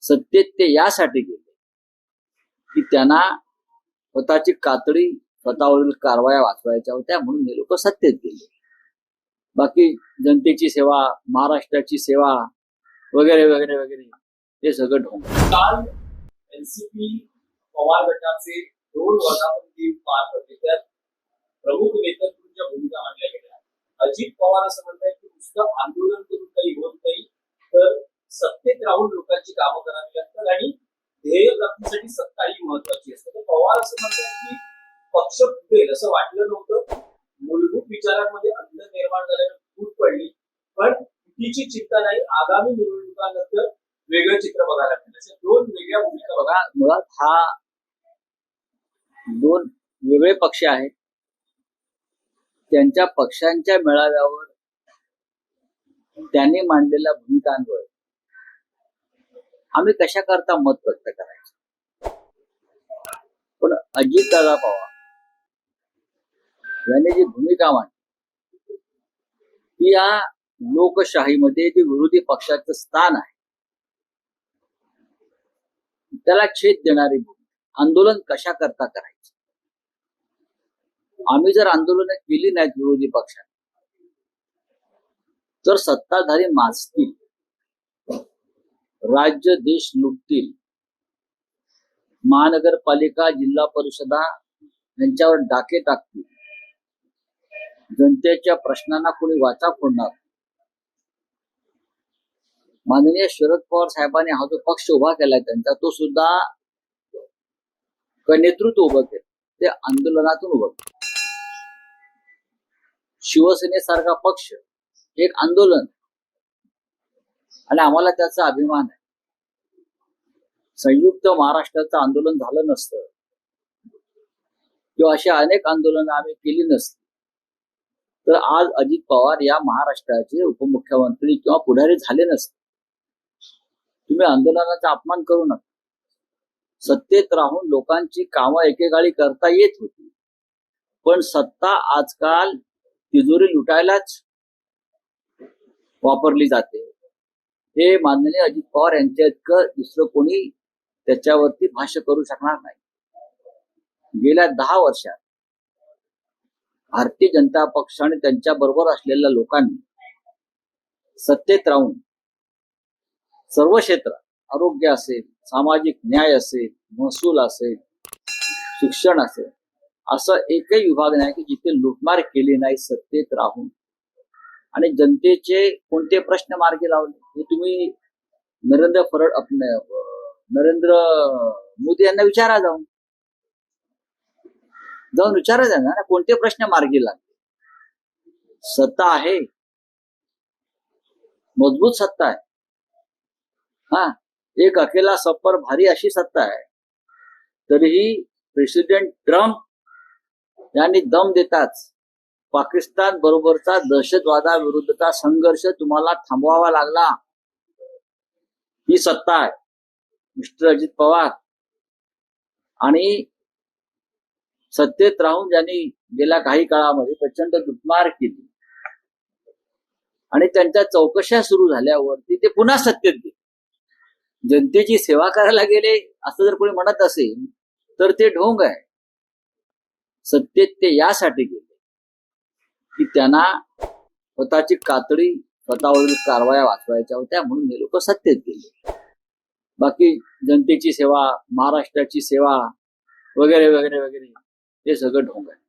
सत्तेत ते यासाठी गेले की त्यांना स्वतःची कातडी, स्वतःवरील कारवाया वाचवायच्या होत्या, म्हणून हे लोक सत्तेत गेले. बाकी जनतेची सेवा, महाराष्ट्राची सेवा वगैरे वगैरे वगैरे हे सगळं ढोंग. काल एनसीपी पवार गटाचे 2 वर्धापन पार पडले. त्यात प्रमुख नेत्यांच्या भूमिका मांडल्या गेल्या. अजित पवार असं म्हणतात की नुसतं आंदोलन करून काही होत नाही, तर सत्तेत राहून लोकांची कामं करावी लागतात आणि ध्येय प्राप्तीसाठी सत्ता ही महत्वाची असते. तर पवार असं म्हणतात की पक्ष फुटेल असं वाटलं नव्हतं. मूलभूत विचारांमध्ये अंतर निर्माण झाल्याने फूट पडली, पण फुटीची चिंता नाही. आगामी निवडणुकांनंतर वेगळं चित्र बघायला मिळेल. अशा 2 वेगळ्या भूमिका बघा. मुळात हा 2 वेगळे पक्ष आहेत. त्यांच्या पक्षांच्या मेळाव्यावर त्यांनी मांडलेल्या भूमिकांवर आम्ही कशा करता मत व्यक्त करायचं. पण अजितदादा पवार यांनी जी भूमिका मांडली ती या लोकशाहीमध्ये जे विरोधी पक्षाचं स्थान आहे त्याला छेद देणारी भूमिका. आंदोलन कशा करता करायचं. आम्ही जर आंदोलन केली नाहीत विरोधी पक्षाने तर सत्ताधारी माजतील, राज्य देश लुटतील, महानगरपालिका, जिल्हा परिषदा यांच्यावर डाके टाकतील, जनतेच्या प्रश्नांना कोणी वाचा फोडणार. माननीय शरद पवार साहेबांनी हा जो पक्ष उभा केलाय त्यांचा, तो सुद्धा नेतृत्व उभं केलं, ते आंदोलनातून उभं केलं. शिवसेनेसारखा पक्ष एक आंदोलन, आणि आम्हाला त्याचा अभिमान आहे. संयुक्त महाराष्ट्राचं आंदोलन झालं नसतं किंवा अशी अनेक आंदोलनं आम्ही केली नसती तर आज अजित पवार या महाराष्ट्राचे उपमुख्यमंत्री किंवा पुढारी झाले नसते. तुम्ही आंदोलनाचा अपमान करू नका. सत्तेत राहून लोकांची कामं एकेकाळी करता येत होती, पण सत्ता आजकाल तिजोरी लुटायलाच वापरली जाते. हे माननीय अजित पवार यांच्या इतकं दुसरं कोणी त्याच्यावरती भाष्य करू शकणार नाही. गेल्या 10 वर्षात भारतीय जनता पक्ष आणि त्यांच्या बरोबर असलेल्या लोकांनी सत्तेत राहून सर्व क्षेत्रात, आरोग्य असेल, सामाजिक न्याय असेल, महसूल असेल, शिक्षण असेल, असं एकही विभाग नाही की जिथे लुटमार केली नाही सत्तेत राहून. आणि जनतेचे कोणते प्रश्न मार्गी लावले हे तुम्ही नरेंद्र मोदी यांना विचारा, जाऊन विचारा त्यांना कोणते प्रश्न मार्गी लागले. सत्ता आहे, मजबूत सत्ता आहे. एक अकेला सप्पर भारी अशी सत्ता आहे. तरीही प्रेसिडेंट ट्रम्प यांनी दम देताच पाकिस्तान बरोबरचा दहशतवादाविरुद्धचा संघर्ष तुम्हाला थांबवावा लागला. ही सत्ता आहे मिस्टर अजित पवार. आणि सत्तेत राहून ज्यांनी गेल्या काही काळामध्ये प्रचंड लुटमार केली आणि त्यांच्या चौकशा सुरू झाल्यावरती ते पुन्हा सत्तेत गेले. जनतेची सेवा करायला गेले असं जर कोणी म्हणत असेल तर ते ढोंग आहे. सत्तेत ते यासाठी गेले की त्यांना स्वतःची कातडी, स्वतःवरील कारवाया वाचवायच्या होत्या, म्हणून हे लोक सत्तेत गेले. बाकी जनतेची सेवा, महाराष्ट्राची सेवा वगैरे वगैरे वगैरे हे सगळं ढोंग आहे.